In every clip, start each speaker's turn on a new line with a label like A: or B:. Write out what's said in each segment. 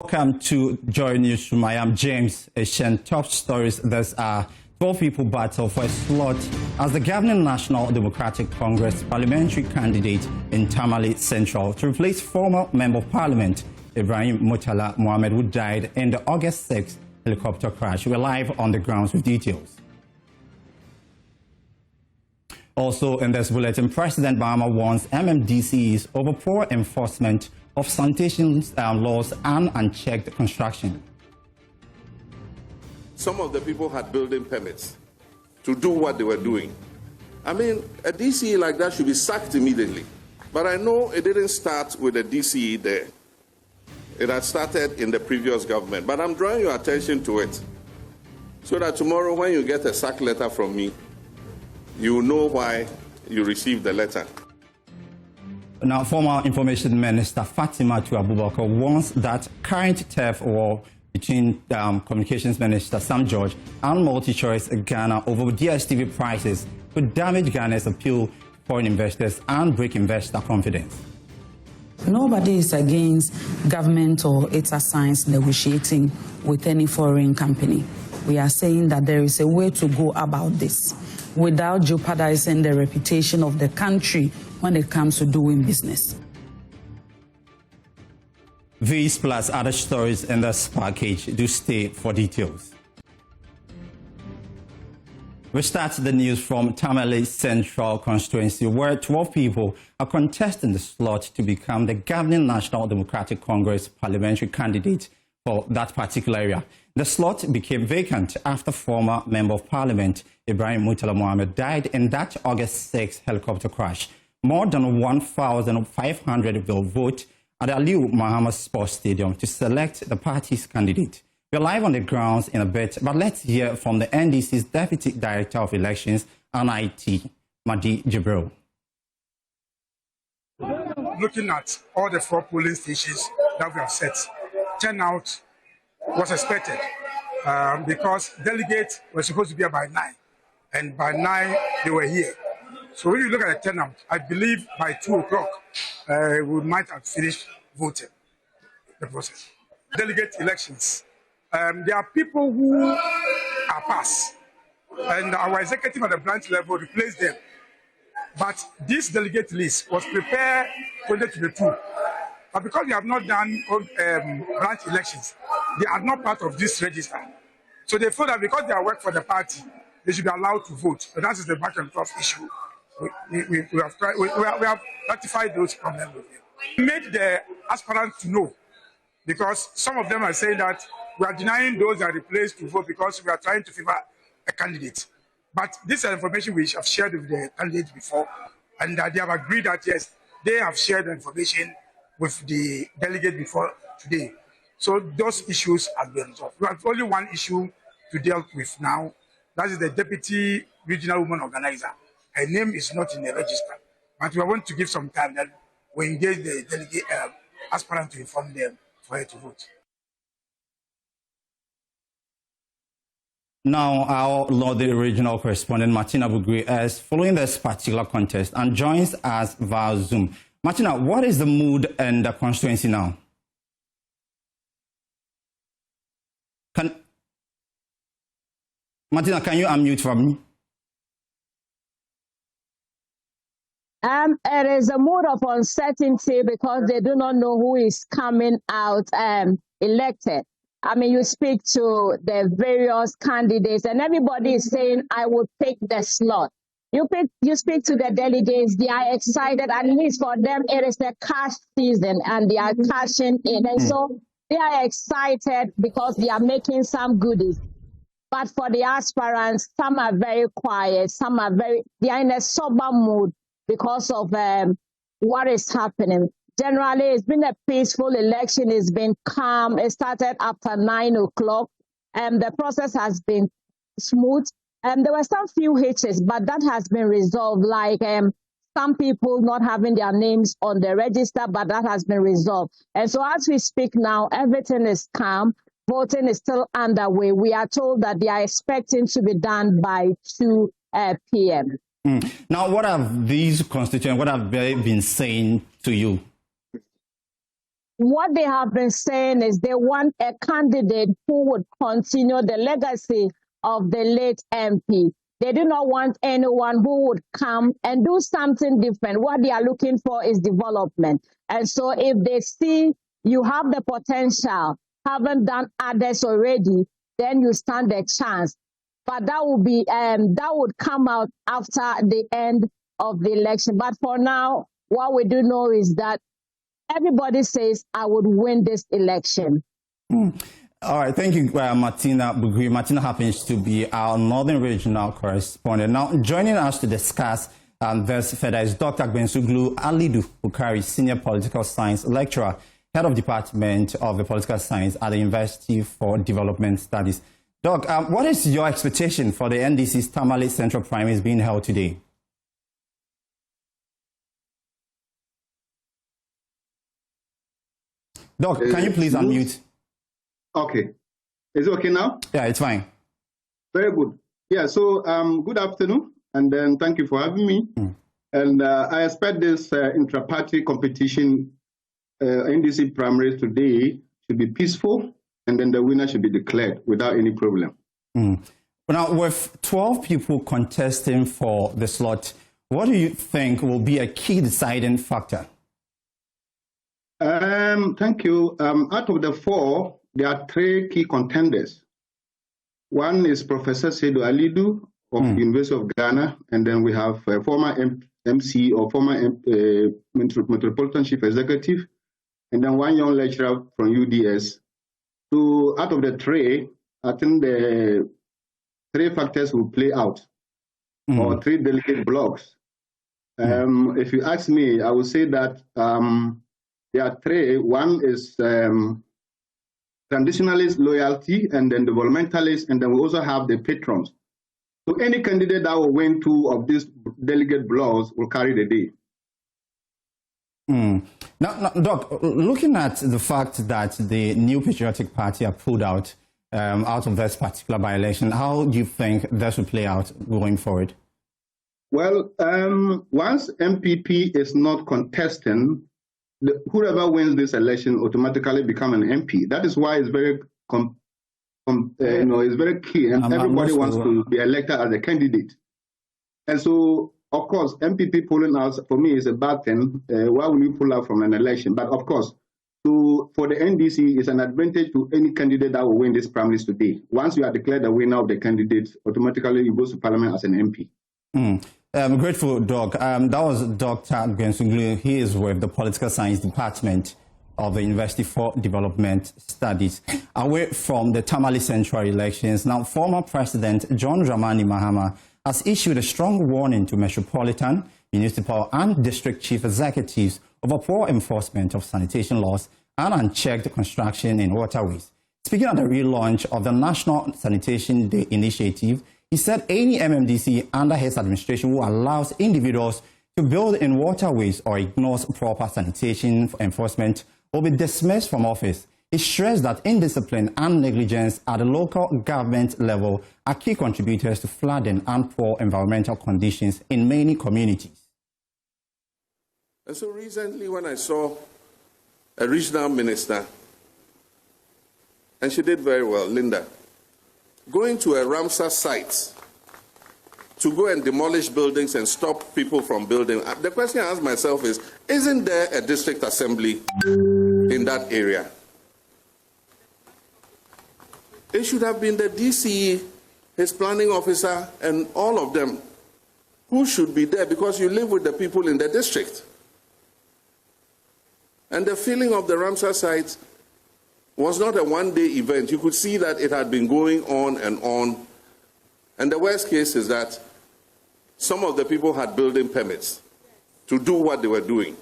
A: Welcome to JoyNewsRoom. I am James Eshen. Top stories. There's 12 people battle for a slot as the governing National Democratic Congress parliamentary candidate in Tamale Central to replace former Member of Parliament Ibrahim Murtala Mohammed, who died in the August 6th helicopter crash. We're live on the grounds with details. Also in this bulletin, President Mahama warns MMDCEs over poor enforcement of sanitation laws and unchecked construction.
B: Some of the people had building permits to do what they were doing. I mean, a DCE like that should be sacked immediately. But I know it didn't start with a DCE there. It had started in the previous government. But I'm drawing your attention to it so that tomorrow when you get a sack letter from me, you know why you received the letter.
A: Now, former Information Minister Fatima Abubakar warns that current theft war between Communications Minister Sam George and Multi-Choice Ghana over DSTV prices could damage Ghana's appeal to foreign investors and break investor confidence.
C: Nobody is against government or its assigns negotiating with any foreign company. We are saying that there is a way to go about this without jeopardizing the reputation of the country when it comes to doing business.
A: These plus other stories in this package. Do stay for details. We start the news from Tamale Central constituency, where 12 people are contesting the slot to become the governing National Democratic Congress parliamentary candidate for that particular area. The slot became vacant after former Member of Parliament Ibrahim Murtala Mohammed died in that August 6th helicopter crash. More than 1,500 will vote at the Mahama Sports Stadium to select the party's candidate. We're live on the grounds in a bit, but let's hear from the NDC's Deputy Director of Elections and IT, Madi Jibril.
D: Looking at all the 4 polling stations that we have set, turnout was expected because delegates were supposed to be here by 9, and by 9 they were here. So when you look at the turnout, I believe by 2 o'clock we might have finished voting the process. Delegate elections. There are people who are passed, and our executive at the branch level replaced them. But this delegate list was prepared 2022. But because we have not done branch elections, they are not part of this register. So they feel that because they are work for the party, they should be allowed to vote. So that is the back and forth issue. We have rectified those problems with them. We made the aspirants to know, because some of them are saying that we are denying those that are replaced to vote because we are trying to favor a candidate. But this is information we have shared with the candidates before, and they have agreed that yes, they have shared the information with the delegate before today. So those issues have been resolved. We have only one issue to deal with now. That is the Deputy Regional Women Organizer. Her name is not in the register, but we want to give some time that we engage the delegate aspirant to inform them for her to vote.
A: Now, our Lodi regional correspondent, Martina Bugri, is following this particular contest and joins us via Zoom. Martina, what is the mood in the constituency now? Martina, can you unmute for me?
E: It is a mood of uncertainty because they do not know who is coming out elected. I mean, you speak to the various candidates and everybody is saying, I will pick the slot. You speak to the delegates, they are excited, at least for them, it is the cash season and they are cashing in. And so they are excited because they are making some goodies. But for the aspirants, some are very quiet, they are in a sober mood because of what is happening. Generally, it's been a peaceful election. It's been calm. It started after 9 o'clock, and the process has been smooth. And there were some few hitches, but that has been resolved, like some people not having their names on the register, but that has been resolved. And so as we speak now, everything is calm. Voting is still underway. We are told that they are expecting to be done by 2 p.m.
A: Now, what have these constituents, what have they been saying to you?
E: what they have been saying is they want a candidate who would continue the legacy of the late MP. They do not want anyone who would come and do something different. What they are looking for is development. And so if they see you have the potential, haven't done others already, then you stand a chance. But that would come out after the end of the election. But for now, what we do know is that everybody says, I would win this election.
A: All right, thank you, Martina Bgenyiri. Martina happens to be our Northern Regional Correspondent. Now, joining us to discuss this further is Dr. Bgenyiri Alidu Bukari, Senior Political Science Lecturer, Head of Department of the Political Science at the University for Development Studies. Doc, what is your expectation for the NDC's Tamale Central primaries being held today? Doc, can you please unmute?
F: Okay. Is it okay now?
A: Yeah, it's fine.
F: Very good. Yeah, so good afternoon, and then thank you for having me. And I expect this intra-party competition, NDC primaries today, should be peaceful, and then the winner should be declared without any problem.
A: Now, with 12 people contesting for the slot, what do you think will be a key deciding factor?
F: Thank you. Out of the 4, there are 3 key contenders. One is Professor Seydou Alidu of the University of Ghana, and then we have a former MC or former Metropolitan Chief Executive, and then one young lecturer from UDS. So out of the 3, I think the 3 factors will play out, or 3 delegate blocks. If you ask me, I would say that there are 3. One is traditionalist loyalty, and then developmentalist, and then we also have the patrons. So any candidate that will win 2 of these delegate blocks will carry the day.
A: Now, Doc, looking at the fact that the New Patriotic Party are pulled out of this particular by-election, how do you think this will play out going forward?
F: Well, once MPP is not contesting, whoever wins this election automatically become an MP. That is why it's very, it's very key, and everybody wants to be elected as a candidate. And so, of course, MPP pulling out for me is a bad thing. Why will you pull out from an election? But of course, for the NDC, it's an advantage to any candidate that will win this primaries today. Once you are declared the winner of the candidate, automatically you go to Parliament as an MP.
A: I'm grateful, Doc. That was Dr. Bgenyiri. He is with the Political Science Department of the University for Development Studies. Away from the Tamale Central elections, now former President John Dramani Mahama has issued a strong warning to metropolitan, municipal and district chief executives over poor enforcement of sanitation laws and unchecked construction in waterways. Speaking at the relaunch of the National Sanitation Day initiative, he said any MMDC under his administration who allows individuals to build in waterways or ignores proper sanitation enforcement will be dismissed from office. He stressed that indiscipline and negligence at the local government level are key contributors to flooding and poor environmental conditions in many communities.
B: And so recently when I saw a regional minister, and she did very well, Linda, going to a Ramsar site to go and demolish buildings and stop people from building. The question I ask myself is, isn't there a district assembly in that area? It should have been the DCE, his planning officer, and all of them who should be there, because you live with the people in the district. And the filling of the Ramsar site was not a one-day event. You could see that it had been going on and on. And the worst case is that some of the people had building permits to do what they were doing.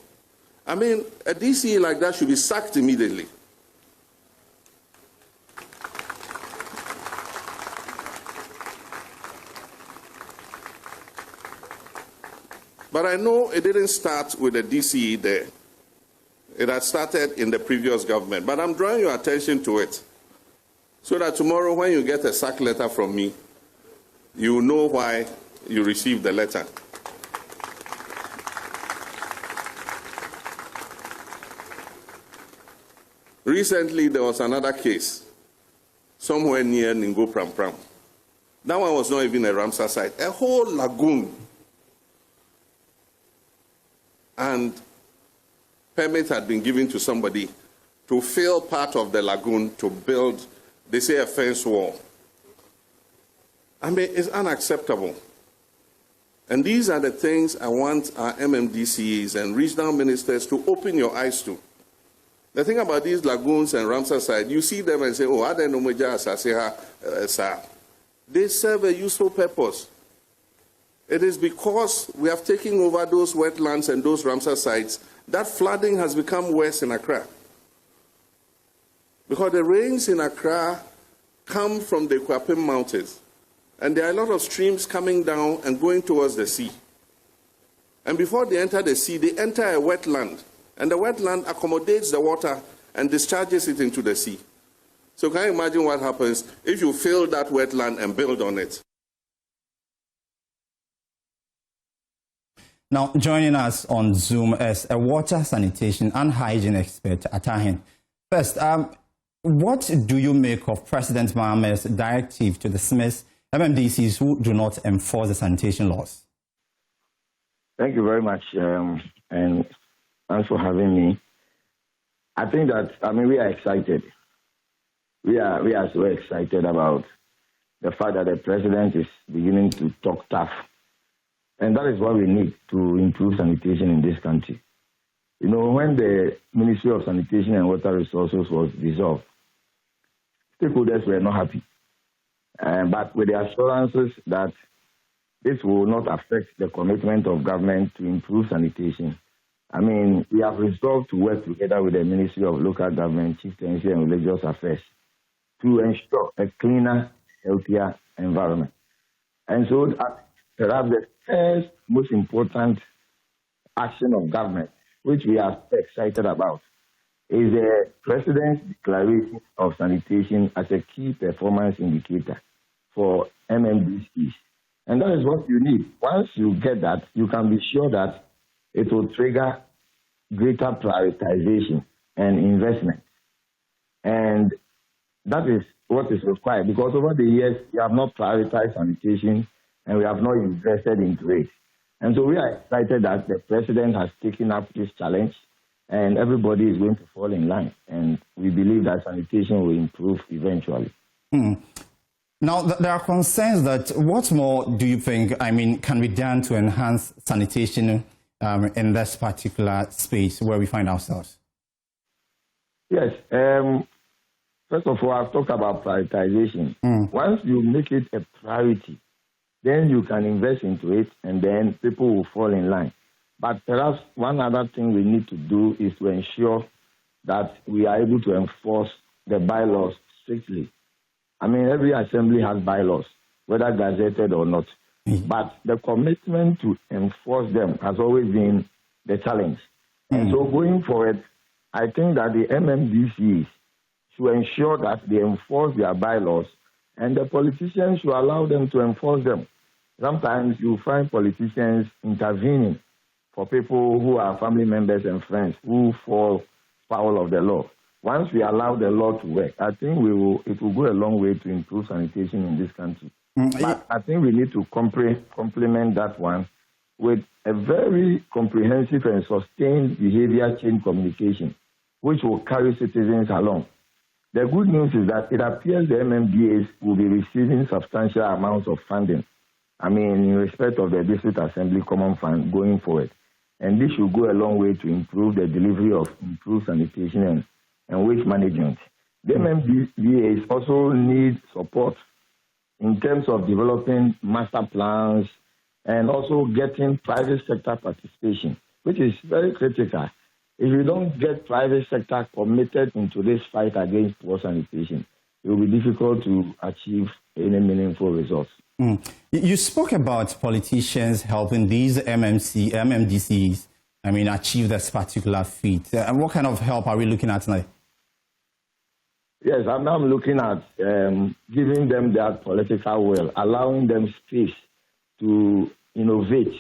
B: I mean, a DCE like that should be sacked immediately. But I know it didn't start with the DCE there. It had started in the previous government. But I'm drawing your attention to it so that tomorrow when you get a sack letter from me, you know why you received the letter. Recently, there was another case somewhere near Ningo Pram Pram. That one was not even a Ramsar site, a whole lagoon. And permit had been given to somebody to fill part of the lagoon to build, they say, a fence wall. I mean, it's unacceptable. And these are the things I want our MMDCEs and regional ministers to open your eyes to. The thing about these lagoons and Ramsar site, you see them and say, oh, they serve a useful purpose. It is because we have taken over those wetlands and those Ramsar sites that flooding has become worse in Accra. Because the rains in Accra come from the Kwapim Mountains. And there are a lot of streams coming down and going towards the sea. And before they enter the sea, they enter a wetland. And the wetland accommodates the water and discharges it into the sea. So can you imagine what happens if you fill that wetland and build on it?
A: Now, joining us on Zoom is a water, sanitation and hygiene expert, Atahin. First, what do you make of President Mahama's directive to dismiss MMDCs who do not enforce the sanitation laws?
G: Thank you very much, and thanks for having me. I think that, we are excited. We are so excited about the fact that the president is beginning to talk tough. And that is what we need to improve sanitation in this country. You know, when the Ministry of Sanitation and Water Resources was dissolved, stakeholders were not happy. But with the assurances that this will not affect the commitment of government to improve sanitation, we have resolved to work together with the Ministry of Local Government, Chieftaincy and Religious Affairs to ensure a cleaner, healthier environment. And so perhaps the first most important action of government, which we are excited about, is the President's declaration of sanitation as a key performance indicator for MMDCEs. And that is what you need. Once you get that, you can be sure that it will trigger greater prioritization and investment. And that is what is required, because over the years, we have not prioritized sanitation and we have not invested into it. And so we are excited that the president has taken up this challenge and everybody is going to fall in line. And we believe that sanitation will improve eventually.
A: Now, there are concerns that what more do you think, can be done to enhance sanitation in this particular space where we find ourselves?
G: Yes. First of all, I've talked about prioritization. Once you make it a priority, then you can invest into it and then people will fall in line. But perhaps one other thing we need to do is to ensure that we are able to enforce the bylaws strictly. Every assembly has bylaws, whether gazetted or not. But the commitment to enforce them has always been the challenge. And so going forward, I think that the MMDCEs should ensure that they enforce their bylaws and the politicians should allow them to enforce them. Sometimes you find politicians intervening for people who are family members and friends who fall foul of the law. Once we allow the law to work, I think it will go a long way to improve sanitation in this country. But I think we need to complement that one with a very comprehensive and sustained behavior change communication, which will carry citizens along. The good news is that it appears the MMDAs will be receiving substantial amounts of funding, in respect of the District Assembly Common Fund going forward. And this should go a long way to improve the delivery of improved sanitation and waste management. The MMDAs also need support in terms of developing master plans and also getting private sector participation, which is very critical. If you don't get private sector committed into this fight against poor sanitation, it will be difficult to achieve any meaningful results.
A: You spoke about politicians helping these MMDCEs, achieve this particular feat. And what kind of help are we looking at now?
G: Yes, I'm now looking at giving them that political will, allowing them space to innovate,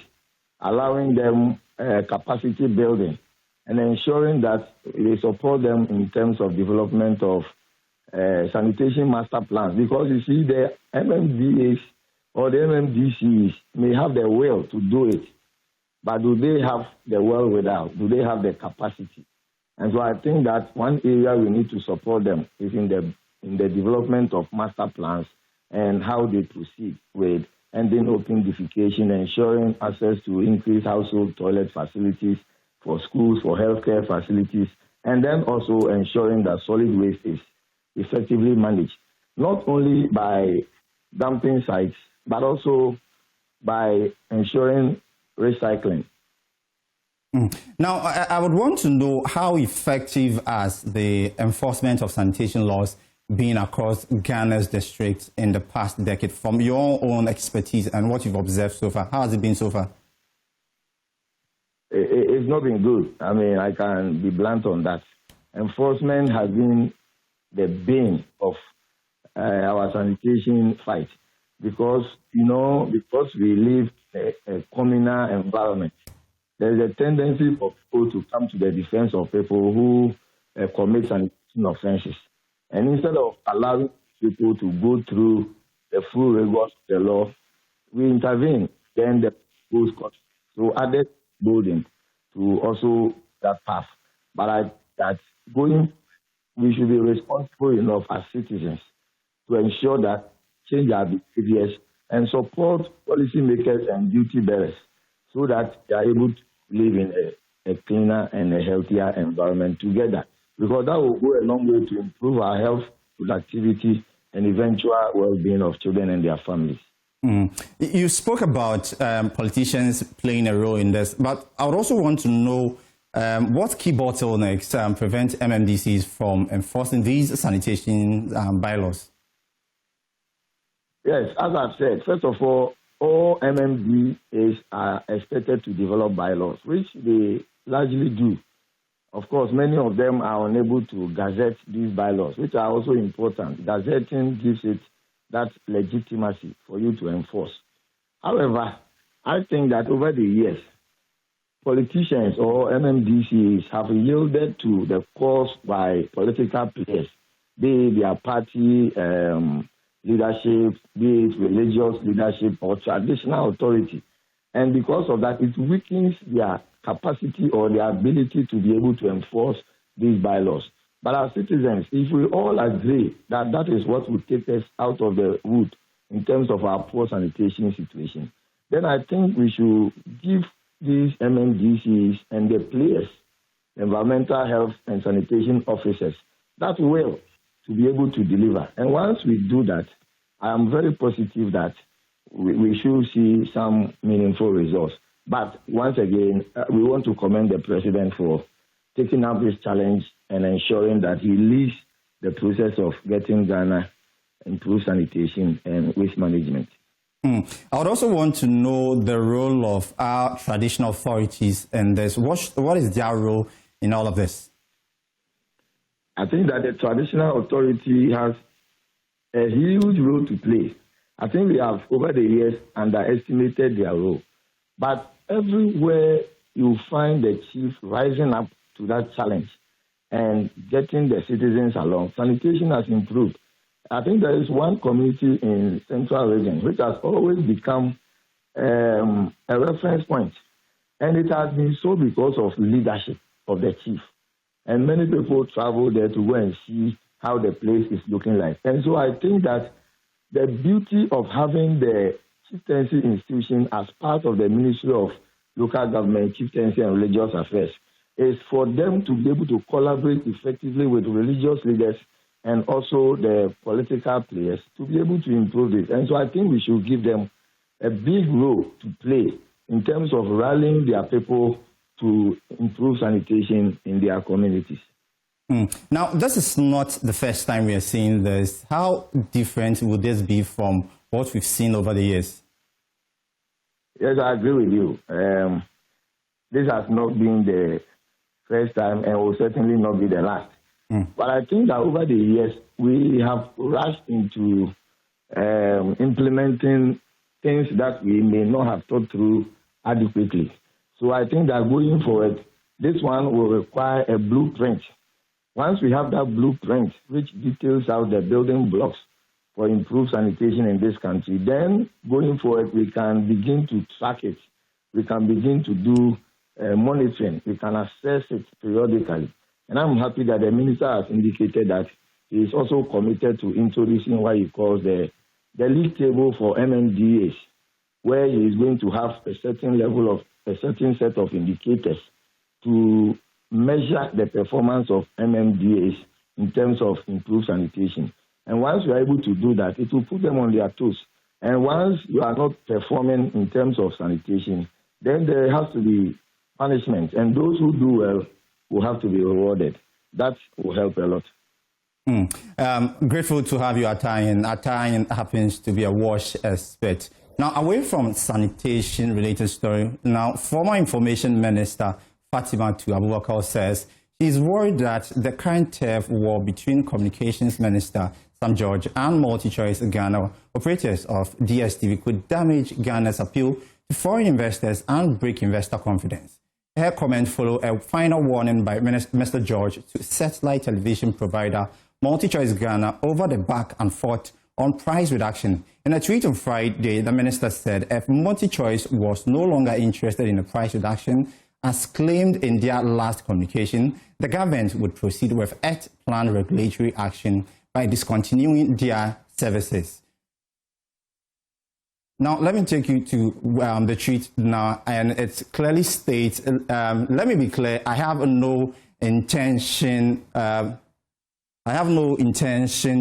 G: allowing them capacity building, and ensuring that they support them in terms of development of sanitation master plans. Because you see, the MMDAs or the MMDCEs may have the will to do it, but do they have the will without? Do they have the capacity? And so I think that one area we need to support them is in the development of master plans and how they proceed with ending open defecation, ensuring access to increased household toilet facilities for schools, for healthcare facilities, and then also ensuring that solid waste is effectively managed, not only by dumping sites, but also by ensuring recycling.
A: Now, I would want to know how effective has the enforcement of sanitation laws been across Ghana's districts in the past decade, from your own expertise and what you've observed so far. How has it been so far?
G: It's not been good. I mean, I can be blunt on that. Enforcement has been the bane of our sanitation fight because we live a communal environment. There is a tendency for people to come to the defense of people who commit sanitation offenses. And instead of allowing people to go through the full rigors of the law, we intervene. Then the goes court. So added building to also that path. But we should be responsible enough as citizens to ensure that change our behaviors and support policymakers and duty bearers so that they are able to live in a cleaner and a healthier environment together. Because that will go a long way to improve our health, productivity, and eventual well-being of children and their families.
A: You spoke about politicians playing a role in this, but I would also want to know what key bottlenecks prevent MMDCs from enforcing these sanitation bylaws?
G: Yes, as I've said, first of all MMDAs are expected to develop bylaws, which they largely do. Of course, many of them are unable to gazette these bylaws, which are also important. Gazetting gives it that legitimacy for you to enforce. However, I think that over the years, politicians or MMDCs have yielded to the cause by political players, be it their party leadership, be it religious leadership or traditional authority. And because of that, it weakens their capacity or their ability to be able to enforce these bylaws. But as citizens, if we all agree that that is what will take us out of the wood in terms of our poor sanitation situation, then I think we should give these MMDCs and the players, environmental health and sanitation officers, that will to be able to deliver. And once we do that, I am very positive that we should see some meaningful results. But once again, we want to commend the president for taking up this challenge and ensuring that he leads the process of getting Ghana improved sanitation and waste management.
A: I would also want to know the role of our traditional authorities in this. What is their role in all of this?
G: I think that the traditional authority has a huge role to play. I think we have, over the years, underestimated their role. But everywhere you find the chief rising up to that challenge and getting the citizens along, sanitation has improved. I think there is one community in Central Region which has always become a reference point. And it has been so because of leadership of the chief. And many people travel there to go and see how the place is looking like. And so I think that the beauty of having the chieftaincy institution as part of the Ministry of Local Government, Chieftaincy and Religious Affairs is for them to be able to collaborate effectively with religious leaders and also the political players to be able to improve it. And so I think we should give them a big role to play in terms of rallying their people to improve sanitation in their communities.
A: Now, this is not the first time we are seeing this. How different would this be from what we've seen over the years?
G: Yes, I agree with you. This has not been the first time and will certainly not be the last. But I think that over the years, we have rushed into implementing things that we may not have thought through adequately. So I think that going forward, This one will require a blueprint. Once we have that blueprint, which details out the building blocks for improved sanitation in this country, then going forward, we can begin to track it. We can begin to do monitoring. We can assess it periodically. And I'm happy that the minister has indicated that he is also committed to introducing what he calls the league table for MMDCEs, where he is going to have a certain level of a certain set of indicators to measure the performance of MMDCEs in terms of improved sanitation. And once you are able to do that, it will put them on their toes. And once you are not performing in terms of sanitation, then there has to be punishment. And those who do well will have to be rewarded. That will help a lot.
A: Grateful to have you, Atayin. Atayin happens to be a wash expert. Now, away from sanitation-related story, now, former Information Minister Fatima Abubakar says she's worried that the current turf war between Communications Minister Sam George and MultiChoice Ghana operators of DSTV could damage Ghana's appeal to foreign investors and break investor confidence. Her comment followed a final warning by Mr. George to satellite television provider MultiChoice Ghana over the back and forth on price reduction. In a tweet on Friday, the minister said if MultiChoice was no longer interested in the price reduction, as claimed in their last communication, the government would proceed with planned regulatory action by discontinuing their services. Now, let me take you to the tweet now, and it clearly states, let me be clear, I have no intention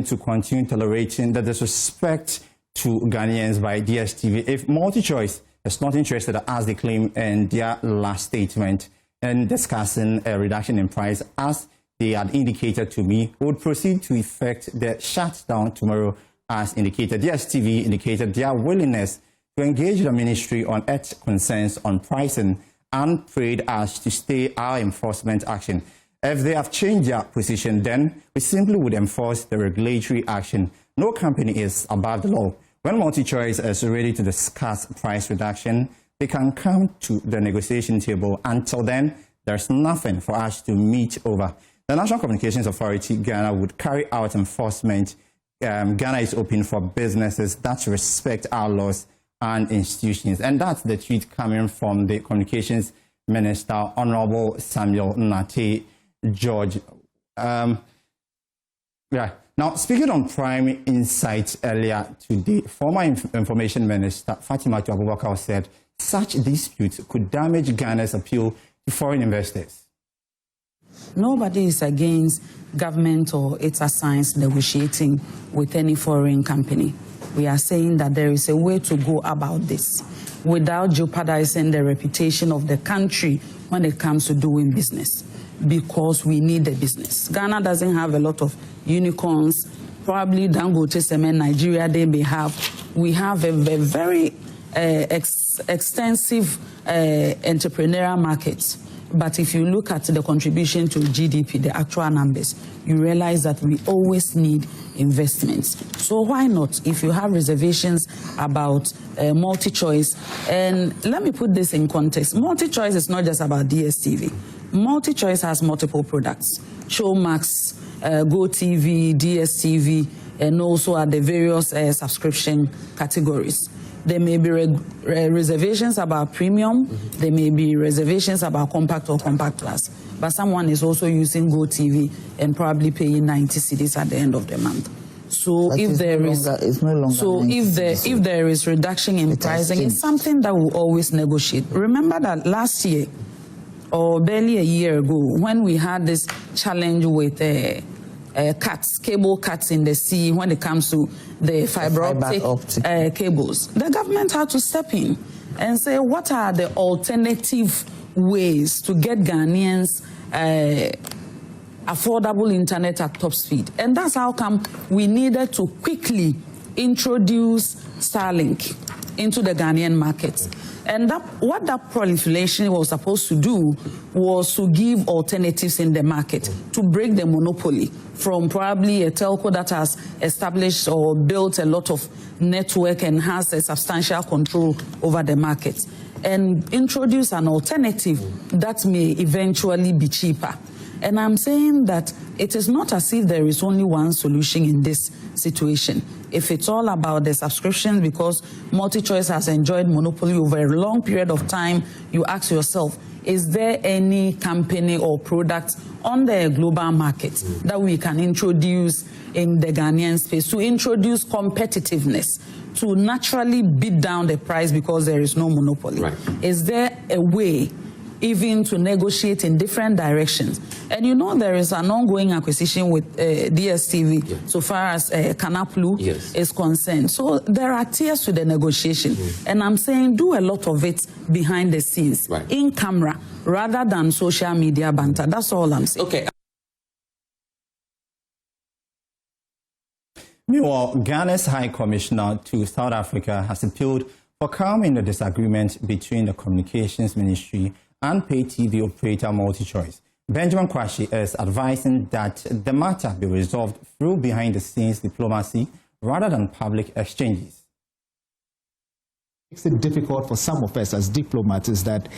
A: to continue tolerating the disrespect to Ghanaians by DSTV. If MultiChoice is not interested, as they claim in their last statement, in discussing a reduction in price, as they had indicated to me, would proceed to effect the shutdown tomorrow, as indicated. DSTV indicated their willingness to engage the ministry on its concerns on pricing and prayed us to stay our enforcement action. If they have changed their position, then we simply would enforce the regulatory action. No company is above the law. When MultiChoice is ready to discuss price reduction, they can come to the negotiation table. Until then, there's nothing for us to meet over. The National Communications Authority, Ghana, would carry out enforcement. Ghana is open for businesses that respect our laws and institutions. And that's the tweet coming from the Communications Minister, Honorable Samuel Nate George. Now, speaking on Prime Insights earlier today, former Information Minister Fatima Abubakar said such disputes could damage Ghana's appeal to foreign investors.
C: Nobody is against government or its assigns negotiating with any foreign company. We are saying that there is a way to go about this without jeopardizing the reputation of the country when it comes to doing business, because we need the business. Ghana doesn't have a lot of unicorns. Probably Dangote Cement, Nigeria, they may have. We have a very extensive entrepreneurial market. But if you look at the contribution to GDP, the actual numbers, you realize that we always need investments. So why not, if you have reservations about MultiChoice, and let me put this in context. MultiChoice is not just about DSTV. MultiChoice has multiple products: Showmax, GoTV, DSTV, and also at the various subscription categories. There may be reservations about premium. There may be reservations about compact or compact plus. But someone is also using GoTV and probably paying 90 cedis at the end of the month. So if there is reduction in pricing, it's something that we'll always negotiate. Remember that last year, or barely a year ago, when we had this challenge with cable cuts in the sea when it comes to the fiber optic cables, the government had to step in and say, what are the alternative ways to get Ghanaians affordable internet at top speed? And that's how come we needed to quickly introduce Starlink into the Ghanaian market. And what that proliferation was supposed to do was to give alternatives in the market, to break the monopoly from probably a telco that has established or built a lot of network and has a substantial control over the market. and introduce an alternative that may eventually be cheaper. And I'm saying that it is not as if there is only one solution in this situation. If it's all about the subscription because MultiChoice has enjoyed monopoly over a long period of time, you ask yourself, is there any company or product on the global market that we can introduce in the Ghanaian space to introduce competitiveness, to naturally beat down the price because there is no monopoly?
H: Right. Is
C: there a way even to negotiate in different directions? And you know there is an ongoing acquisition with DSTV so far as Canaplu is concerned. So there are tiers to the negotiation. And I'm saying do a lot of it behind the scenes, in camera, rather than social media banter. That's all I'm saying.
H: Okay.
A: Meanwhile, Ghana's High Commissioner to South Africa has appealed for calming the disagreement between the Communications Ministry and pay TV operator MultiChoice. Benjamin Kwashi is advising that the matter be resolved through behind-the-scenes diplomacy rather than public exchanges.
I: Makes it difficult for some of us as diplomats is that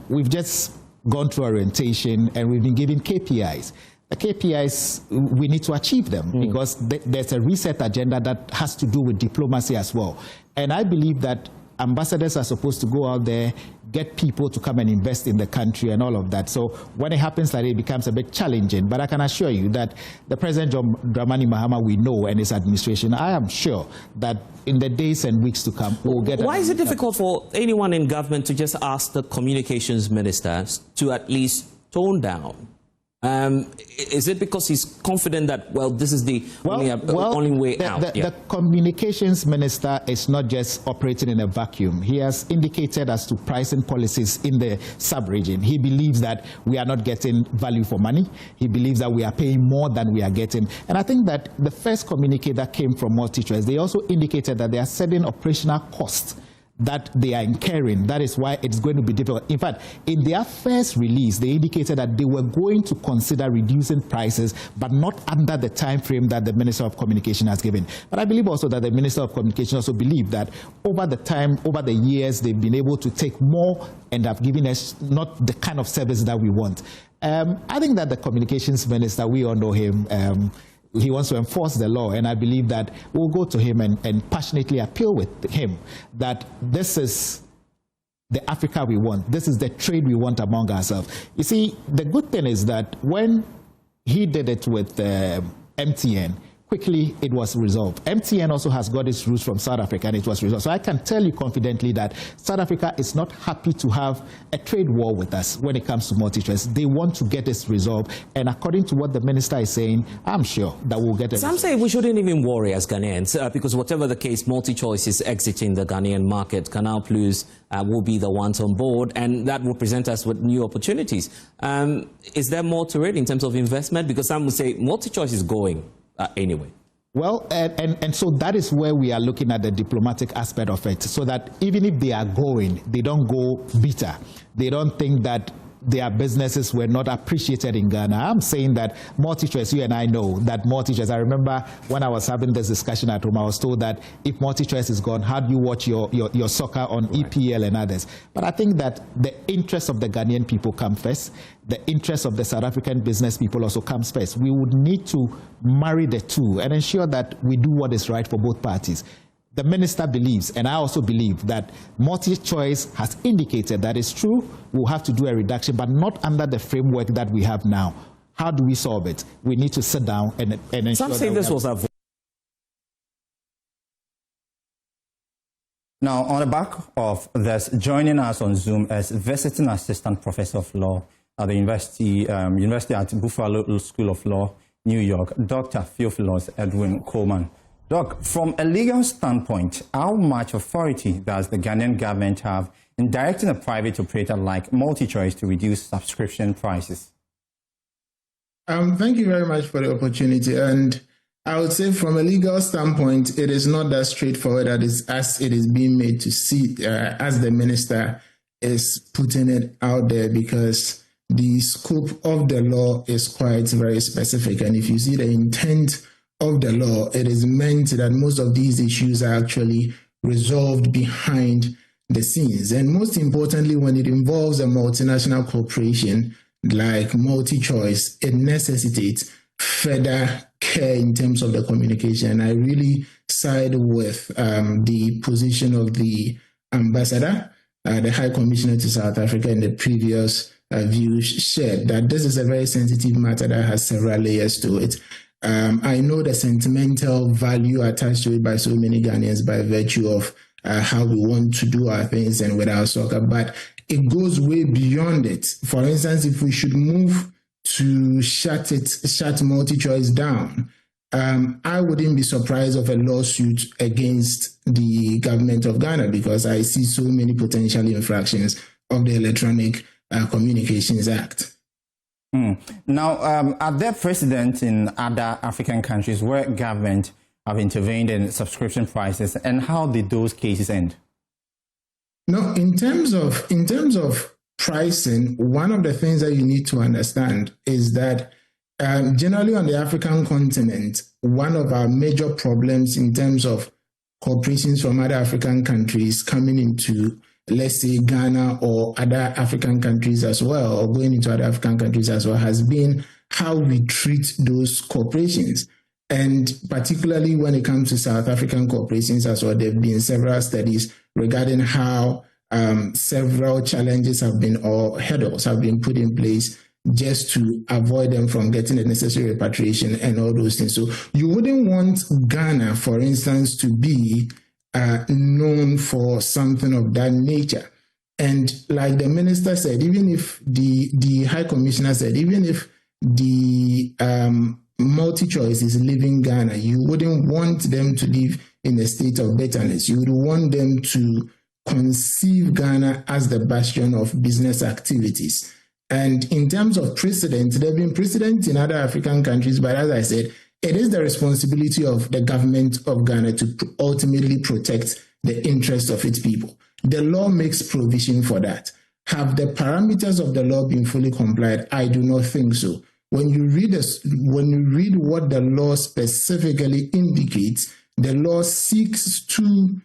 I: we've just gone through orientation and we've been given KPIs. The KPIs, we need to achieve them because there's a reset agenda that has to do with diplomacy as well. And I believe that ambassadors are supposed to go out there, get people to come and invest in the country and all of that. So when it happens like that, it becomes a bit challenging. But I can assure you that the President Dramani Mahama we know and his administration, I am sure that in the days and weeks to come, we'll get...
H: Why is it difficult for anyone in government to just ask the communications minister to at least tone down? Is it because he's confident that, well, this is the only way out?
I: The communications minister is not just operating in a vacuum. He has indicated as to pricing policies in the sub-region. He believes that we are not getting value for money. He believes that we are paying more than we are getting. And I think that the first communique that came from MultiChoice, they also indicated that there are certain operational costs that they are incurring. That is why it's going to be difficult. In fact, in their first release, they indicated that they were going to consider reducing prices, but not under the time frame that the Minister of Communication has given. But I believe also that the Minister of Communication also believed that over the years, they've been able to take more and have given us not the kind of service that we want. I think that the Communications Minister, we all know him, he wants to enforce the law, and I believe that we'll go to him and passionately appeal with him that this is the Africa we want. This is the trade we want among ourselves. You see, the good thing is that when he did it with MTN, quickly it was resolved. MTN also has got its roots from South Africa, and it was resolved. So I can tell you confidently that South Africa is not happy to have a trade war with us when it comes to MultiChoice. They want to get this resolved, and according to what the minister is saying, I'm sure that we'll get it.
H: Some say we shouldn't even worry as Ghanaians because whatever the case, MultiChoice is exiting the Ghanaian market. Canal Plus will be the ones on board, and that will present us with new opportunities. Is there more to it in terms of investment? Because some would say MultiChoice is going anyway.
I: Well, and so that is where we are looking at the diplomatic aspect of it, so that even if they are going, they don't go bitter. They don't think that their businesses were not appreciated in Ghana. I'm saying that MultiChoice, you and I know that MultiChoice, I remember when I was having this discussion at home, I was told that if MultiChoice is gone, how do you watch your soccer on EPL and others? But I think that the interests of the Ghanaian people come first. The interests of the South African business people also comes first. We would need to marry the two and ensure that we do what is right for both parties. The minister believes, and I also believe, that MultiChoice has indicated that it's true, we'll have to do a reduction, but not under the framework that we have now. How do we solve it? We need to sit down and ensure
H: Some say this was a...
A: Now, on the back of this, joining us on Zoom is visiting assistant professor of law at the University at Buffalo School of Law, New York, Dr. Theophilus Edwin Coleman. Doc, from a legal standpoint, how much authority does the Ghanaian government have in directing a private operator like MultiChoice to reduce subscription prices?
J: Thank you very much for the opportunity. And I would say from a legal standpoint, it is not that straightforward as it is being made to see, as the minister is putting it out there, because the scope of the law is quite very specific. And if you see the intent of the law, it is meant that most of these issues are actually resolved behind the scenes. And most importantly, when it involves a multinational corporation like MultiChoice, it necessitates further care in terms of the communication. I really side with the position of the ambassador, the High Commissioner to South Africa, in the previous views shared, that this is a very sensitive matter that has several layers to it. I know the sentimental value attached to it by so many Ghanaians by virtue of how we want to do our things and with our soccer, but it goes way beyond it. For instance, if we should move to shut MultiChoice down, I wouldn't be surprised of a lawsuit against the government of Ghana, because I see so many potential infractions of the Electronic Communications Act.
A: Now, are there precedents in other African countries where government have intervened in subscription prices, and how did those cases end?
J: No, in terms of pricing, one of the things that you need to understand is that generally on the African continent, one of our major problems in terms of corporations from other African countries coming into, let's say, Ghana or other African countries as well, or going into other African countries as well, has been how we treat those corporations. And particularly when it comes to South African corporations as well, there have been several studies regarding how several challenges have been, or hurdles have been put in place just to avoid them from getting the necessary repatriation and all those things. So you wouldn't want Ghana, for instance, to be known for something of that nature. And like the minister said, even if the High Commissioner said, even if the MultiChoice is leaving Ghana, you wouldn't want them to live in a state of bitterness. You would want them to conceive Ghana as the bastion of business activities. And in terms of precedent, there have been precedents in other African countries, but as I said, it is the responsibility of the government of Ghana to ultimately protect the interests of its people. The law makes provision for that. Have the parameters of the law been fully complied? I do not think so. When you read what the law specifically indicates, the law seeks to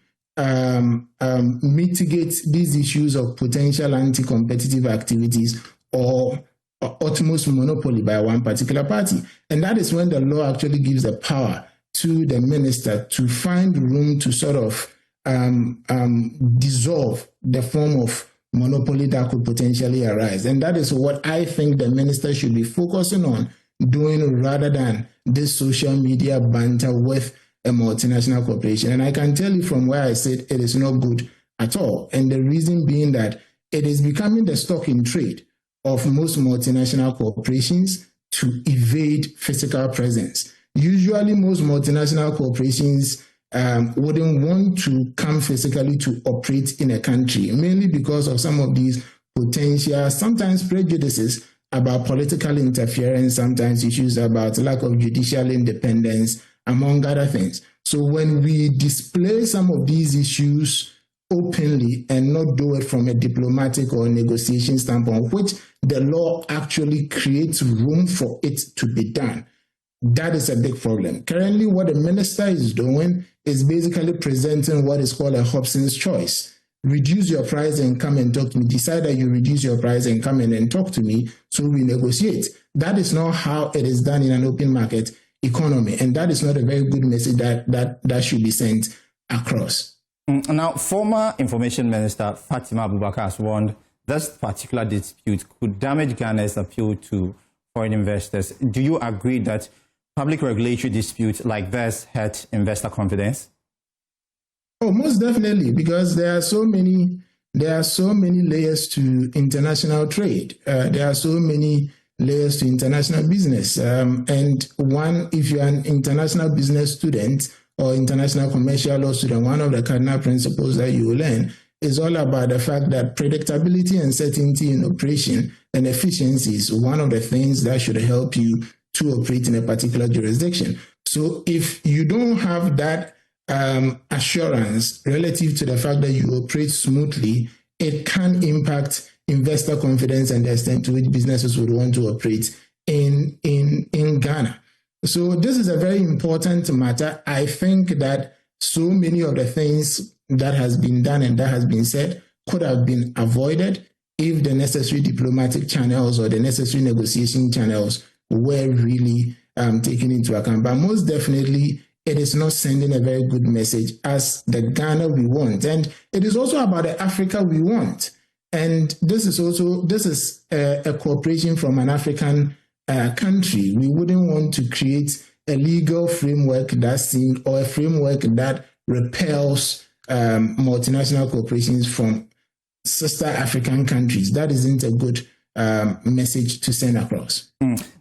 J: mitigate these issues of potential anti-competitive activities or utmost monopoly by one particular party. And that is when the law actually gives the power to the minister to find room to sort of dissolve the form of monopoly that could potentially arise. And that is what I think the minister should be focusing on doing, rather than this social media banter with a multinational corporation. And I can tell you from where I sit, it is not good at all. And the reason being that it is becoming the stock in trade of most multinational corporations to evade physical presence. Usually most multinational corporations wouldn't want to come physically to operate in a country, mainly because of some of these potential, sometimes prejudices about political interference, sometimes issues about lack of judicial independence, among other things. So when we display some of these issues openly and not do it from a diplomatic or negotiation standpoint, which the law actually creates room for it to be done, that is a big problem. Currently, what the minister is doing is basically presenting what is called a Hobson's choice. Reduce your price and come and talk to me. Decide that you reduce your price and come in and talk to me, so we negotiate. That is not how it is done in an open market economy, and that is not a very good message that should be sent across.
A: Now, former Information Minister Fatima Abubakar has warned this particular dispute could damage Ghana's appeal to foreign investors. Do you agree that public regulatory disputes like this hurt investor confidence?
J: Oh, most definitely, because there are so many layers to international trade. There are so many layers to international business. And one, if you're an international business student or international commercial law student, one of the cardinal principles that you will learn is all about the fact that predictability and certainty in operation and efficiency is one of the things that should help you to operate in a particular jurisdiction. So if you don't have that assurance relative to the fact that you operate smoothly, it can impact investor confidence and the extent to which businesses would want to operate in Ghana. So this is a very important matter. I think that so many of the things that has been done and that has been said could have been avoided if the necessary diplomatic channels or the necessary negotiation channels were really taken into account. But most definitely, it is not sending a very good message as the Ghana we want. And it is also about the Africa we want. And this is a cooperation from an African country. We wouldn't want to create a legal framework or a framework that repels multinational corporations from sister African countries. That isn't a good message to send across.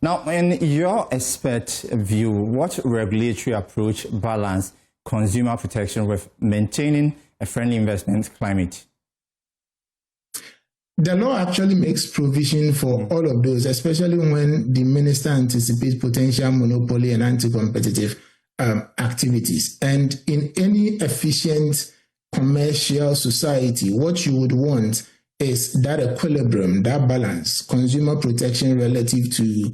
A: Now, in your expert view, what regulatory approach balance consumer protection with maintaining a friendly investment climate?
J: The law actually makes provision for all of those, especially when the minister anticipates potential monopoly and anti-competitive activities. And in any efficient commercial society, what you would want is that equilibrium, that balance, consumer protection relative to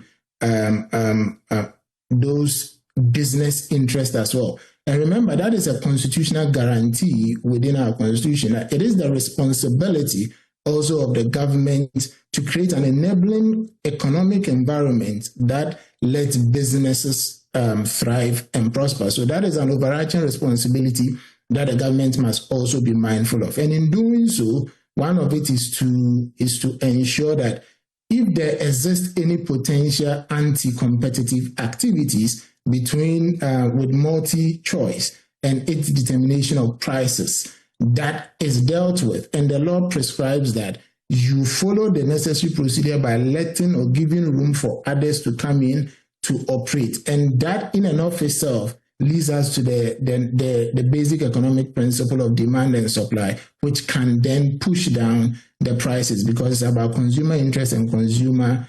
J: those business interests as well. And remember, that is a constitutional guarantee within our constitution. It is the responsibility also of the government to create an enabling economic environment that lets businesses thrive and prosper. So that is an overarching responsibility that the government must also be mindful of. And in doing so, one of it is to ensure that if there exists any potential anti-competitive activities between with multi-choice and its determination of prices, that is dealt with. And the law prescribes that you follow the necessary procedure by letting or giving room for others to come in to operate. And that in and of itself leads us to the basic economic principle of demand and supply, which can then push down the prices because it's about consumer interest and consumer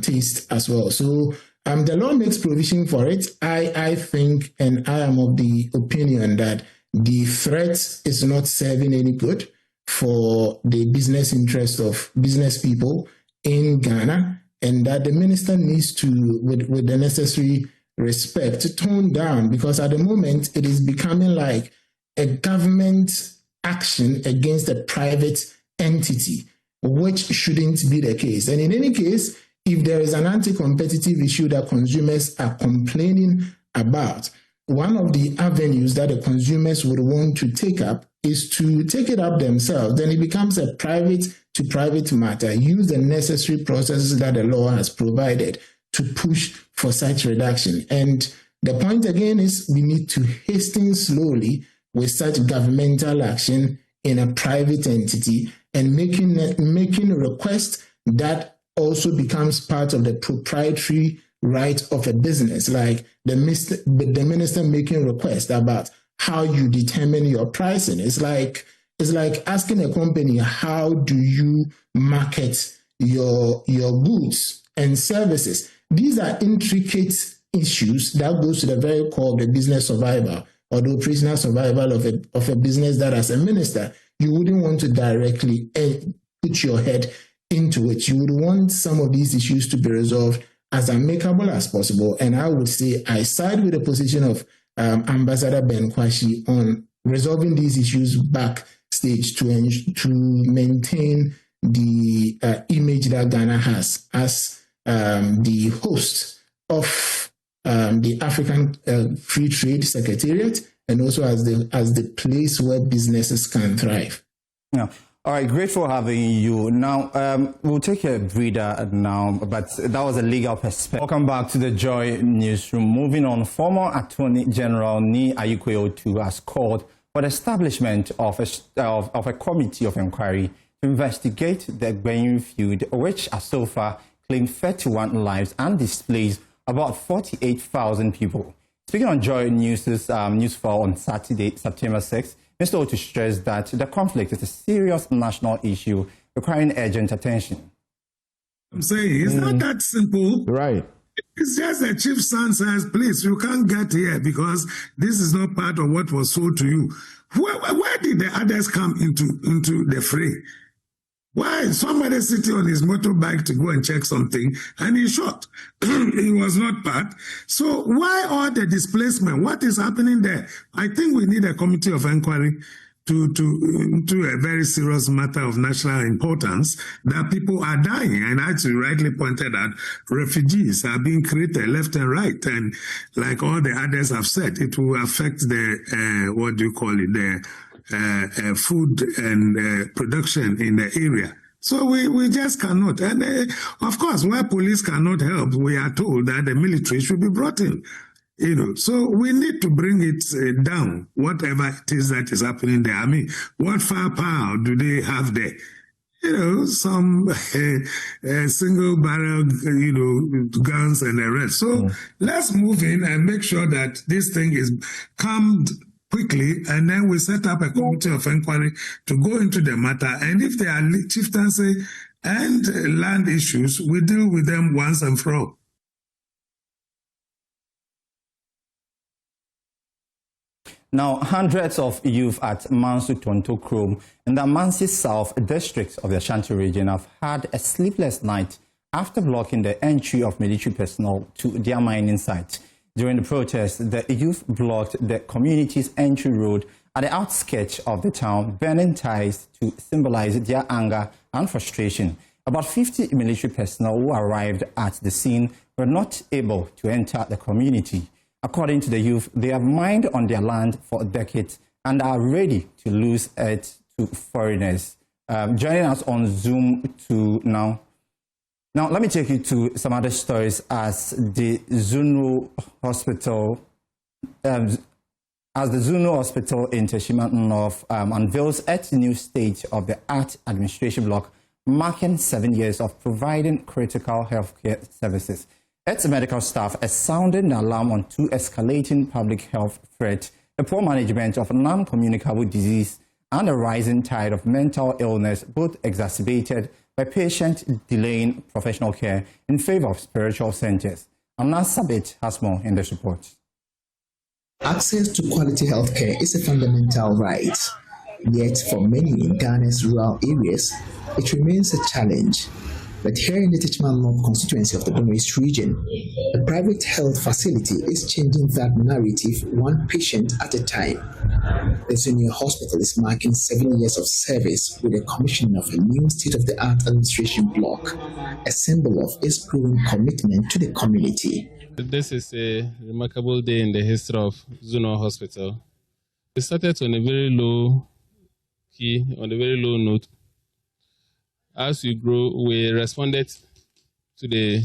J: taste as well. So the law makes provision for it. I think, and I am of the opinion that the threat is not serving any good for the business interest of business people in Ghana, and that the minister needs to, with the necessary respect, to tone down, because at the moment it is becoming like a government action against a private entity, which shouldn't be the case. And in any case, if there is an anti-competitive issue that consumers are complaining about, one of the avenues that the consumers would want to take up is to take it up themselves. Then it becomes a private-to-private matter. Use the necessary processes that the law has provided to push for such reduction. And the point again is we need to hasten slowly with such governmental action in a private entity and making a request that also becomes part of the proprietary right of a business, like the minister making requests about how you determine your pricing. It's like asking a company, how do you market your goods and services? These are intricate issues that goes to the very core of the business survival or the operational survival of a business that, as a minister, you wouldn't want to directly put your head into it. You would want some of these issues to be resolved as amicable as possible. And I would say I side with the position of Ambassador Ben Kwashi on resolving these issues backstage to maintain the image that Ghana has as the host of the African Free Trade Secretariat, and also as the place where businesses can thrive.
A: Yeah. All right, great for having you. Now, we'll take a breather now, but that was a legal perspective. Welcome back to the Joy Newsroom. Moving on, former Attorney General Ni Ayikoye has called for the establishment of a committee of inquiry to investigate the Bgenyiri feud, which has so far claimed 31 lives and displaced about 48,000 people. Speaking on Joy News' News 4 on Saturday, September 6th, Mr. Otu stressed that the conflict is a serious national issue requiring urgent attention.
K: I'm saying it's not that simple.
I: Right.
K: It's just the chief's son says, please, you can't get here because this is not part of what was sold to you. Where did the others come into the fray? Why somebody sitting on his motorbike to go and check something and he shot? He was not part. So why all the displacement? What is happening there? I think we need a committee of inquiry into a very serious matter of national importance, that people are dying. And as you rightly pointed out, refugees are being created left and right. And like all the others have said, it will affect the, the food and production in the area. So we just cannot. And of course, where police cannot help, we are told that the military should be brought in. So we need to bring it down, whatever it is that is happening there. I mean, what firepower do they have there? Some single barrel, guns and the rest. So let's move in and make sure that this thing is calmed quickly, and then we set up a committee of inquiry to go into the matter. And if there are chieftaincy and land issues, we deal with them once and for all.
A: Now, hundreds of youth at Mansu Tonto Krom in the Mansi South district of the Ashanti region have had a sleepless night after blocking the entry of military personnel to their mining site. During the protest, the youth blocked the community's entry road at the outskirts of the town, burning ties to symbolize their anger and frustration. About 50 military personnel who arrived at the scene were not able to enter the community. According to the youth, they have mined on their land for decades and are ready to lose it to foreigners. Joining us on Zoom now, let me take you to some other stories as the Zunu Hospital, in Teshima North unveils its new stage of the art administration block, marking 7 years of providing critical healthcare services. Its medical staff is sounding the alarm on two escalating public health threats: the poor management of non-communicable disease and the rising tide of mental illness, both exacerbated by patients delaying professional care in favor of spiritual centers. Amna Sabit has more in this report.
L: Access to quality healthcare is a fundamental right. Yet, for many in Ghana's rural areas, it remains a challenge. But here in the Teshima North constituency of the Bgenyiri region, a private health facility is changing that narrative one patient at a time. The Zunu Hospital is marking 7 years of service with the commissioning of a new state-of-the-art administration block, a symbol of its growing commitment to the community.
M: This is a remarkable day in the history of Zunu Hospital. We started on a very low key, on a very low note. As we grow, we responded to the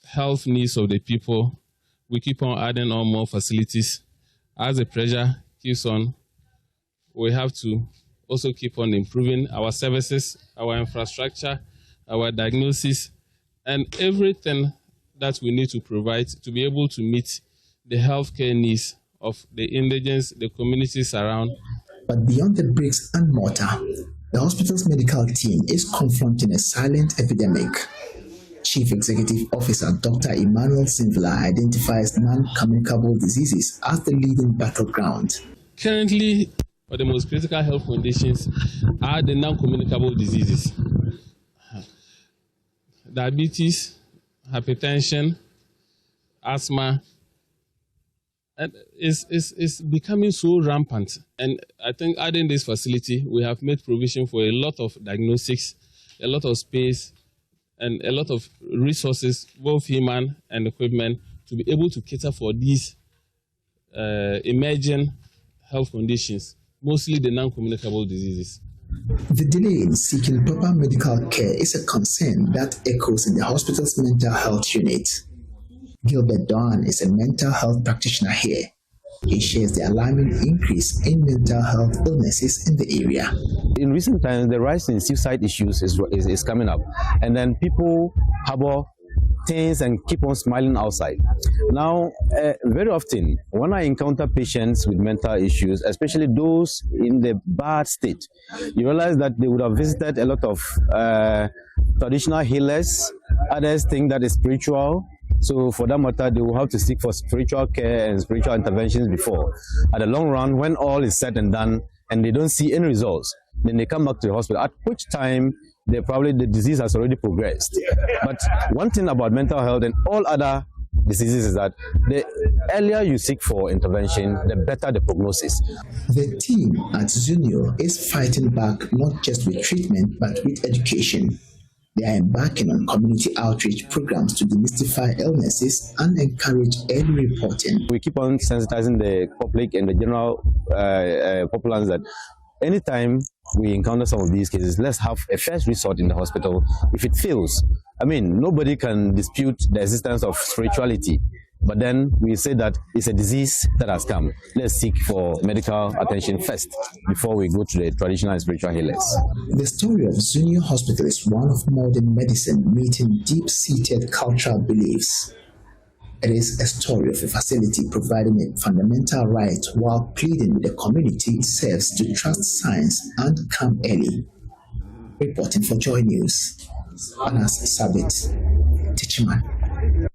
M: health needs of the people. We keep on adding on more facilities. As the pressure keeps on, we have to also keep on improving our services, our infrastructure, our diagnosis, and everything that we need to provide to be able to meet the healthcare needs of the indigents, the communities around.
L: But beyond the bricks and mortar, the hospital's medical team is confronting a silent epidemic. Chief Executive Officer Dr. Emmanuel Sinvla identifies non-communicable diseases as the leading battleground.
M: Currently, the most critical health conditions are the non-communicable diseases. Diabetes, hypertension, asthma, and it's becoming so rampant. And I think adding this facility, we have made provision for a lot of diagnostics, a lot of space, and a lot of resources, both human and equipment, to be able to cater for these emerging health conditions, mostly the non-communicable diseases.
L: The delay in seeking proper medical care is a concern that echoes in the hospital's mental health unit. Gilbert Dawn is a mental health practitioner here. He shares the alarming increase in mental health illnesses in the area.
N: In recent times, the rise in suicide issues is coming up, and then people harbor things and keep on smiling outside. Now, very often, when I encounter patients with mental issues, especially those in the bad state, you realize that they would have visited a lot of traditional healers. Others think that is spiritual. So for that matter, they will have to seek for spiritual care and spiritual interventions before. At the long run, when all is said and done and they don't see any results, then they come back to the hospital, at which time the disease has already progressed. But one thing about mental health and all other diseases is that the earlier you seek for intervention, the better the prognosis.
L: The team at Zunio is fighting back not just with treatment but with education. They are embarking on community outreach programs to demystify illnesses and encourage early reporting.
N: We keep on sensitizing the public and the general populace that anytime we encounter some of these cases, let's have a first resort in the hospital. If it fails, I mean, nobody can dispute the existence of spirituality, but then we say that it's a disease that has come. Let's seek for medical attention first before we go to the traditional and spiritual healers.
L: The story of Zunio Hospital is one of modern medicine meeting deep-seated cultural beliefs. It is a story of a facility providing a fundamental right while pleading with the community it serves to trust science and come early. Reporting for Joy News, Anas Sabit, Tichiman.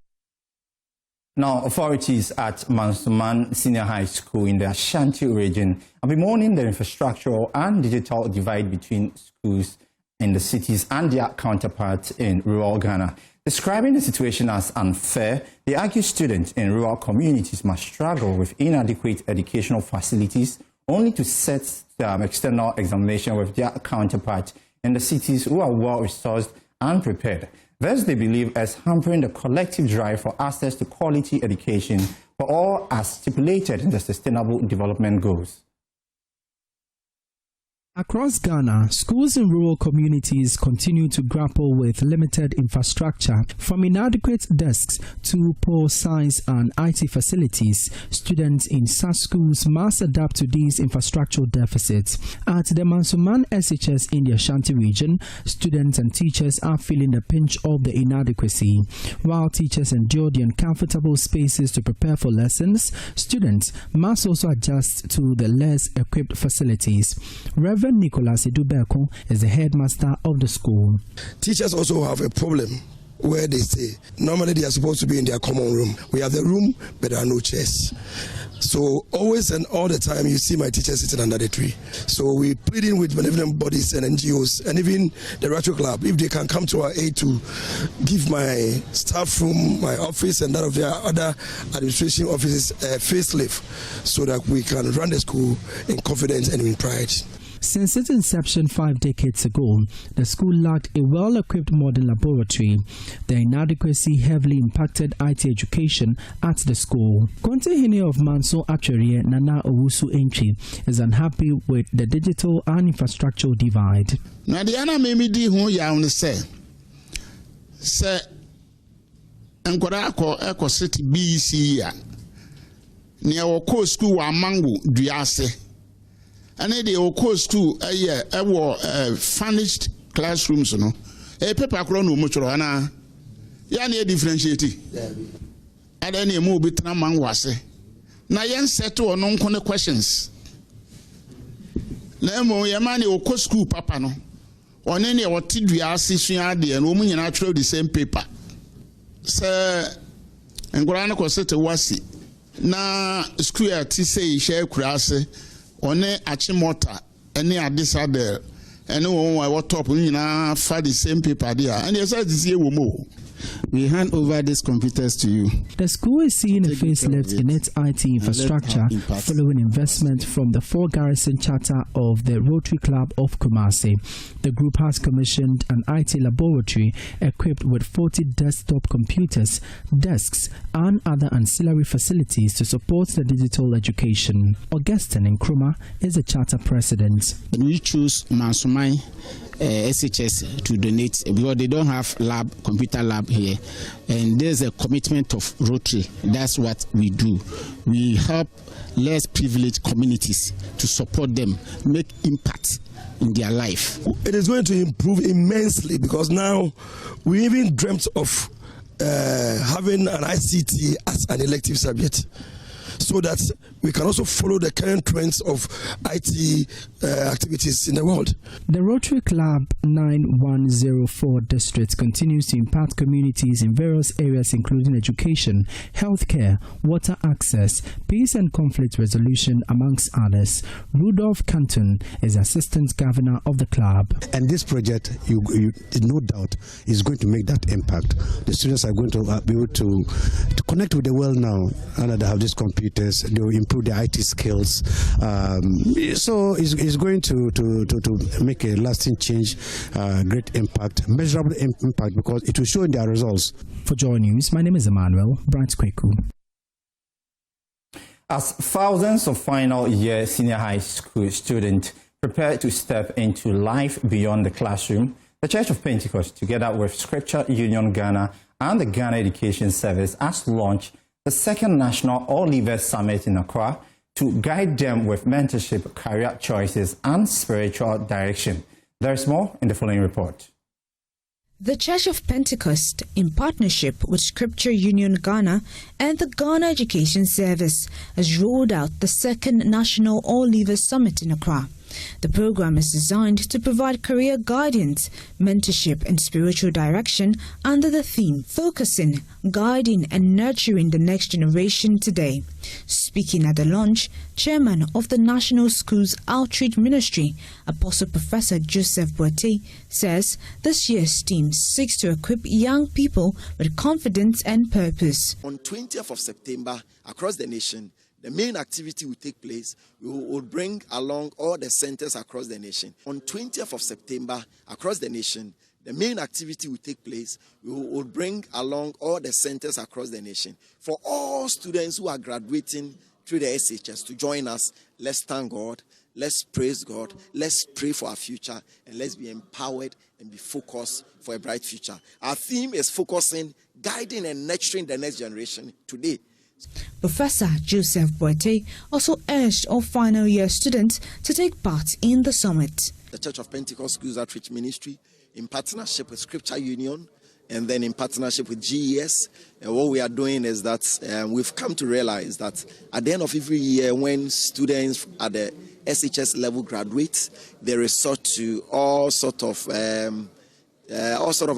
A: Now, authorities at Mansuman Senior High School in the Ashanti region have been mourning the infrastructural and digital divide between schools in the cities and their counterparts in rural Ghana. Describing the situation as unfair, they argue students in rural communities must struggle with inadequate educational facilities only to set external examination with their counterparts in the cities who are well-resourced and prepared. Thus, they believe as hampering the collective drive for access to quality education for all as stipulated in the Sustainable Development Goals.
O: Across Ghana, schools in rural communities continue to grapple with limited infrastructure, from inadequate desks to poor science and IT facilities. Students in such schools must adapt to these infrastructural deficits. At the Mansuman SHS in the Ashanti region, students and teachers are feeling the pinch of the inadequacy. While teachers endure the uncomfortable spaces to prepare for lessons, students must also adjust to the less equipped facilities. Reverend Nicholas Edubeko is the headmaster of the school.
P: Teachers also have a problem where they say normally they are supposed to be in their common room. We have the room, but there are no chairs. So always and all the time you see my teachers sitting under the tree. So we pleading with benevolent bodies and NGOs and even the Retro Club, if they can come to our aid to give my staff room, my office and that of their other administration offices a facelift so that we can run the school in confidence and in pride.
O: Since its inception 5 decades ago, the school lacked a well-equipped modern laboratory. The inadequacy heavily impacted IT education at the school. Kontehine of Manso Actuary Nana Owusu Entry is unhappy with the digital and infrastructural divide.
Q: Nadiana Memidi who yaun say Enkorako Eco City BC near Oko school wa mango duase. And they will course to furnished classrooms, no. A paper chrono mutuana. Yani differentiate. And then you move between among wase. Na yan settle or non questions. Nemo yamani will course school papa no. On any or tidria sissuadi and woman natural the same paper. Sir and Grana Cosette wasi. Na square Tissay share crasse. One achimota any adisade and no top for the same paper there and yes we hand over these computers to you.
O: The school is seeing a facelift in its IT infrastructure following investment from the 4 Garrison Charter of the Rotary Club of Kumasi. The group has commissioned an IT laboratory equipped with 40 desktop computers, desks, and other ancillary facilities to support the digital education. Augustine Nkrumah is the charter president.
Q: We choose Mansumai SHS to donate because they don't have computer lab here, and there's a commitment of Rotary. That's what we do. We help less privileged communities to support them, make impact in their life.
P: It is going to improve immensely because now we even dreamt of having an ICT as an elective subject. so that we can also follow the current trends of IT activities in the world.
O: The Rotary Club 9104 district continues to impact communities in various areas including education, healthcare, water access, peace and conflict resolution, amongst others. Rudolph Canton is Assistant Governor of the club.
R: And this project, you no doubt, is going to make that impact. The students are going to be able to connect with the world now, and they have these computers. They will improve their IT skills. So it's going to make a lasting change, great impact, measurable impact, because it will show in their results.
O: For Joy News, my name is Emmanuel Bright Kweku.
A: As thousands of final year senior high school students prepare to step into life beyond the classroom, the Church of Pentecost, together with Scripture Union Ghana and the Ghana Education Service, has launched the second National All-Leavers Summit in Accra to guide them with mentorship, career choices, and spiritual direction. There is more in the following report.
S: The Church of Pentecost, in partnership with Scripture Union Ghana and the Ghana Education Service, has rolled out the second National All-Leavers Summit in Accra. The program is designed to provide career guidance, mentorship and spiritual direction under the theme focusing, guiding and nurturing the next generation today. Speaking at the launch, Chairman of the National Schools Outreach Ministry, Apostle Professor Joseph Boite, says this year's theme seeks to equip young people with confidence and purpose.
T: On 20th of September, across the nation, the main activity will take place. We will bring along all the centers across the nation. On 20th of September, across the nation, the main activity will take place. We will bring along all the centers across the nation. For all students who are graduating through the SHS to join us, let's thank God, let's praise God, let's pray for our future, and let's be empowered and be focused for a bright future. Our theme is focusing, guiding and nurturing the next generation today.
S: Professor Joseph Boite also urged all final year students to take part in the summit.
T: The Church of Pentecost Schools Outreach Ministry, in partnership with Scripture Union, and then in partnership with GES, what we are doing is that we've come to realize that at the end of every year, when students at the SHS level graduate, they resort to all sort of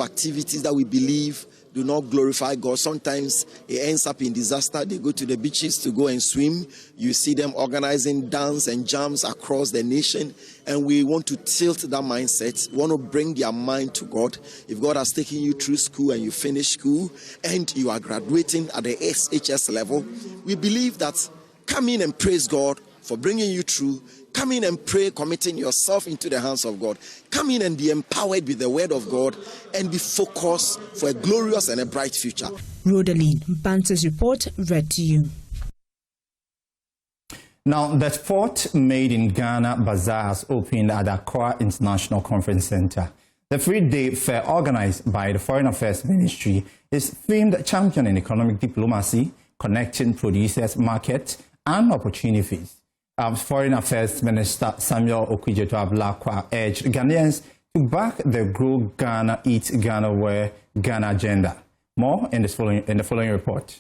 T: activities that we believe do not glorify God. Sometimes it ends up in disaster. They go to the beaches to go and swim. You see them organizing dance and jams across the nation. And we want to tilt that mindset. We want to bring their mind to God. If God has taken you through school and you finish school and you are graduating at the SHS level, we believe that come in and praise God for bringing you through. Come in and pray, committing yourself into the hands of God. Come in and be empowered with the word of God and be focused for a glorious and a bright future.
S: Rodaline Banter's report read to you.
A: Now, the fourth Made in Ghana bazaar has opened at the Accra International Conference Center. The three-day fair organized by the Foreign Affairs Ministry is themed championing economic diplomacy, connecting producers, markets, and opportunities. Foreign Affairs Minister Samuel Okudzeto-Ablakwa urged Ghanaians to back the Grow Ghana, Eat Ghana, Wear Ghana agenda. More in the following report.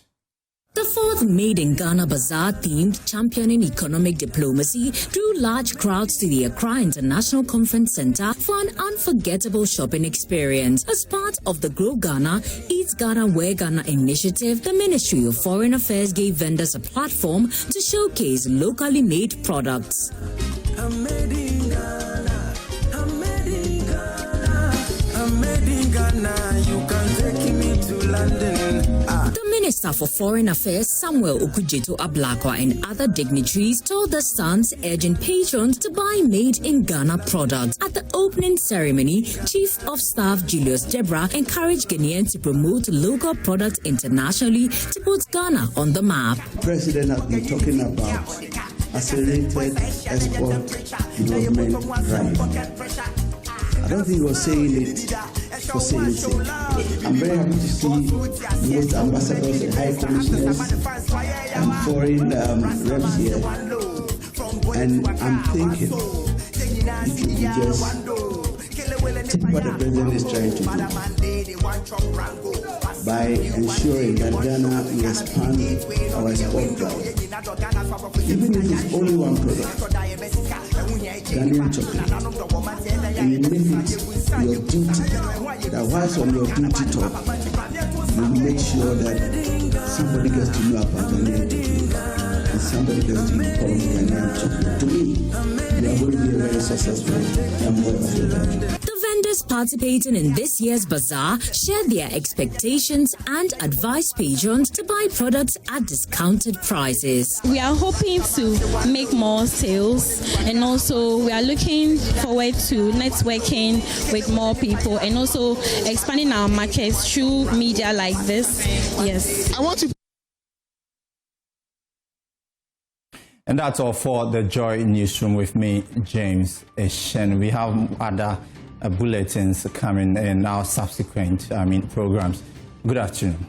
U: The fourth Made in Ghana Bazaar themed championing economic diplomacy drew large crowds to the Accra International Conference Center for an unforgettable shopping experience. As part of the Grow Ghana, Eat Ghana, Wear Ghana initiative, the Ministry of Foreign Affairs gave vendors a platform to showcase locally made products.
V: I'm made in Ghana, I'm made in Ghana, I'm made in Ghana, you can take me to London.
U: The Minister for Foreign Affairs, Samuel Okudzeto-Ablakwa, and other dignitaries told the Stans, urging patrons to buy Made in Ghana products. At the opening ceremony, Chief of Staff Julius Debra encouraged Ghanaians to promote local products internationally to put Ghana on the map.
W: The President has been talking about accelerated export development drive. I don't think he was saying it for saying it. I'm very happy to see both ambassadors and high commissioners and foreign reps here. And I'm thinking it should be just take what the president is trying to do by ensuring that Ghana will expand our export drive. Even if it's only one product, Ghanaian chocolate, and you make it your duty, that whilst on your duty top, you make sure that somebody gets to know about Ghanaian chocolate, and somebody gets to know Ghanaian chocolate. To me, you are going to be a very successful employer.
U: The vendors participating in this year's bazaar shared their expectations and advised patrons to buy products at discounted prices.
D: We are hoping to make more sales, and also we are looking forward to networking with more people and also expanding our markets through media like this. Yes.
Q: I want to.
A: And that's all for the Joy Newsroom with me, James Eshen. We have other bulletins coming in our subsequent programs. Good afternoon.